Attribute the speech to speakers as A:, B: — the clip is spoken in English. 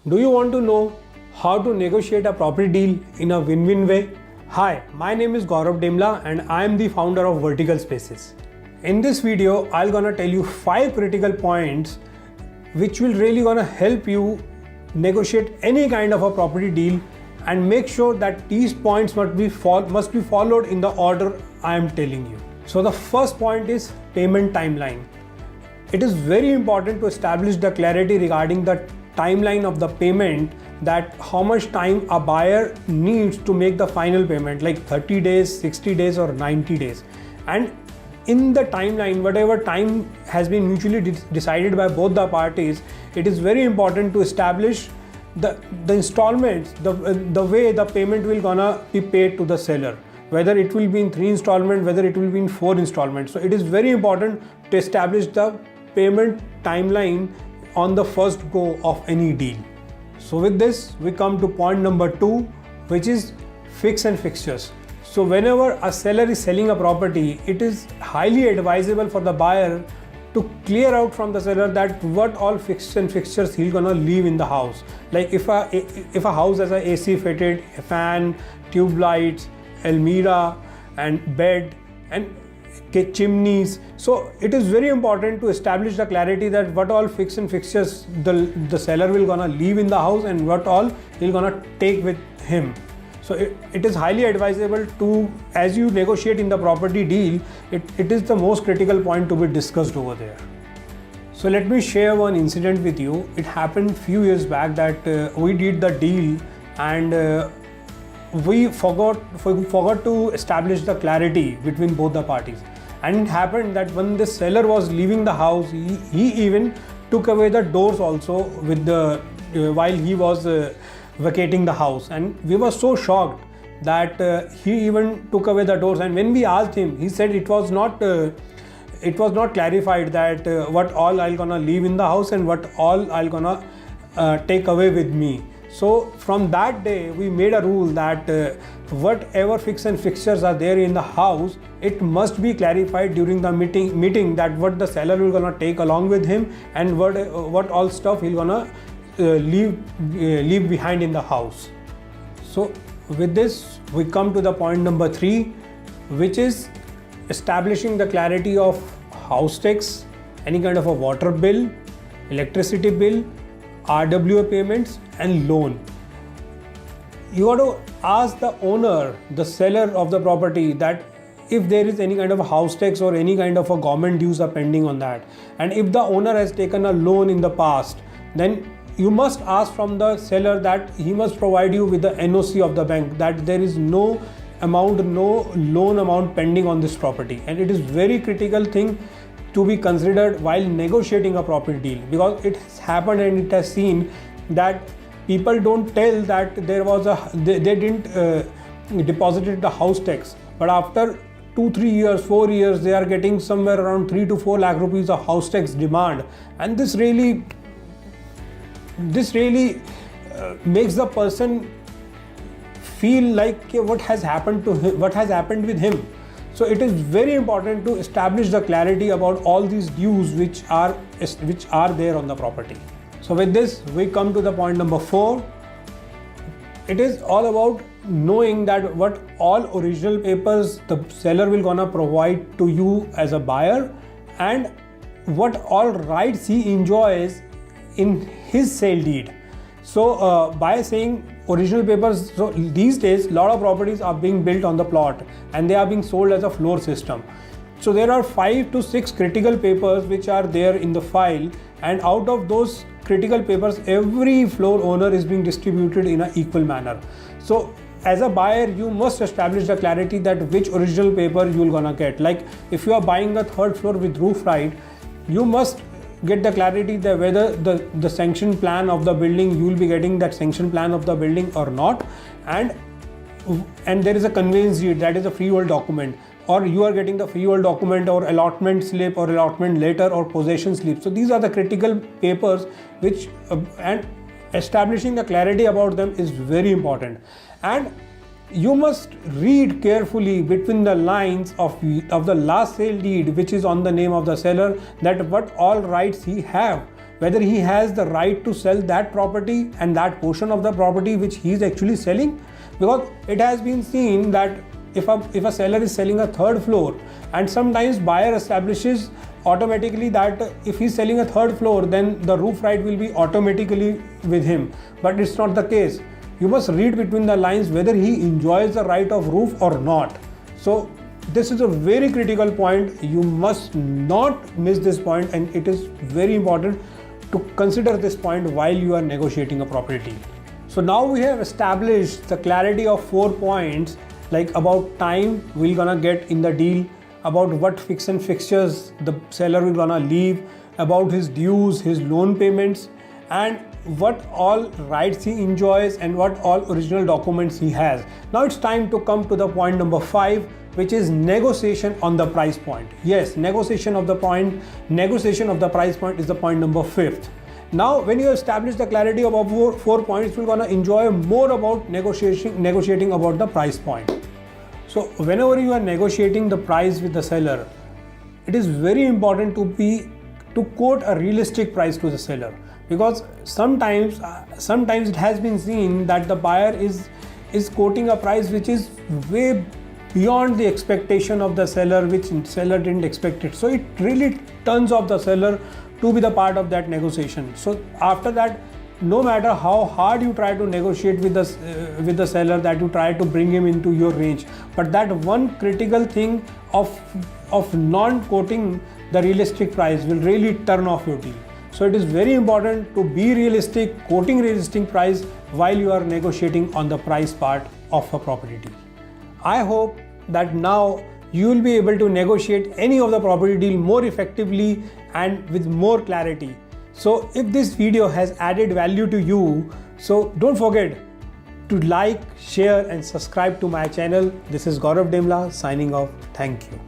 A: Do you want to know how to negotiate a property deal in a win-win way? Hi, my name is Gaurav Dembla and I am the founder of Vertical Spaces. In this video, I'm gonna tell you 5 critical points which will really gonna help you negotiate any kind of a property deal, and make sure that these points must be followed in the order I am telling you. So the first point is payment timeline. It is very important to establish the clarity regarding the timeline of the payment, that how much time a buyer needs to make the final payment, like 30 days, 60 days or 90 days. And in the timeline, whatever time has been mutually decided by both the parties, it is very important to establish the installments, the way the payment will gonna be paid to the seller, whether it will be in 3 installments, whether it will be in 4 installments. So it is very important to establish the payment timeline on the first go of any deal. So with this, we come to point number 2, which is fix and fixtures. So whenever a seller is selling a property, it is highly advisable for the buyer to clear out from the seller that what all fix and fixtures he's gonna leave in the house. Like if a house has a AC fitted, a fan, tube lights, almirah and bed and chimneys. So it is very important to establish the clarity that what all fix and fixtures the seller will gonna leave in the house and what all he'll gonna take with him. So it is highly advisable to, as you negotiate in the property deal, it is the most critical point to be discussed over there. So let me share one incident with you. It happened few years back that we did the deal and we forgot to establish the clarity between both the parties. And it happened that when the seller was leaving the house, he even took away the doors also with the while he was vacating the house, and we were so shocked that he even took away the doors. And when we asked him, he said it was not clarified that what all I'll gonna leave in the house and what all I'll gonna take away with me. So from that day, we made a rule that whatever fix and fixtures are there in the house, it must be clarified during the meeting that what the seller will gonna take along with him and what all stuff he'll gonna leave behind in the house. So with this, we come to the point number 3, which is establishing the clarity of house tax, any kind of a water bill, electricity bill, RWA payments and loan. You got to ask the owner, the seller of the property, that if there is any kind of a house tax or any kind of a government dues are pending on that. And if the owner has taken a loan in the past, then you must ask from the seller that he must provide you with the NOC of the bank that there is no loan amount pending on this property. And it is very critical thing to be considered while negotiating a property deal, because it has happened and it has seen that people don't tell that they didn't deposited the house tax, but after 2-3 years, 4 years, they are getting somewhere around 3 to 4 lakh rupees of house tax demand. And this really makes the person feel like what has happened to him, what has happened with him. So it is very important to establish the clarity about all these dues which are there on the property. So with this, we come to the point number 4. It is all about knowing that what all original papers the seller will gonna provide to you as a buyer and what all rights he enjoys in his sale deed. So by saying original papers, so these days a lot of properties are being built on the plot and they are being sold as a floor system. So there are 5 to 6 critical papers which are there in the file, and out of those critical papers, every floor owner is being distributed in an equal manner. So as a buyer, you must establish the clarity that which original paper you will gonna get. Like if you are buying the 3rd floor with roof right, you must get the clarity that whether the sanction plan of the building, you will be getting that sanction plan of the building or not, and there is a conveyance deed, that is a freehold document, or you are getting the freehold document or allotment slip or allotment letter or possession slip. So these are the critical papers which and establishing the clarity about them is very important. And you must read carefully between the lines of the last sale deed which is on the name of the seller, that what all rights he have whether he has the right to sell that property and that portion of the property which he is actually selling. Because it has been seen that if a seller is selling a third floor, and sometimes buyer establishes automatically that if he's selling a third floor, then the roof right will be automatically with him. But it's not the case. You must read between the lines whether he enjoys the right of roof or not. So this is a very critical point. You must not miss this point, and it is very important to consider this point while you are negotiating a property deal. So now we have established the clarity of 4 points, like about time we're gonna get in the deal, about what fix and fixtures the seller will gonna leave, about his dues, his loan payments, and what all rights he enjoys and what all original documents he has. Now it's time to come to the point number 5, which is negotiation on the price point. Yes, negotiation of the price point is the point number 5th. Now when you establish the clarity about 4 points, we're gonna enjoy more about negotiating about the price point. So whenever you are negotiating the price with the seller, it is very important to quote a realistic price to the seller, because sometimes it has been seen that the buyer is quoting a price which is way beyond the expectation of the seller, which seller didn't expect it. So it really turns off the seller to be the part of that negotiation. So after that, no matter how hard you try to negotiate with the seller, that you try to bring him into your range, but that one critical thing of non-quoting the realistic price will really turn off your deal. So it is very important to be realistic, quoting realistic price while you are negotiating on the price part of a property deal. I hope that now you will be able to negotiate any of the property deal more effectively and with more clarity. So if this video has added value to you, so don't forget to like, share and subscribe to my channel. This is Gaurav Dembla signing off. Thank you.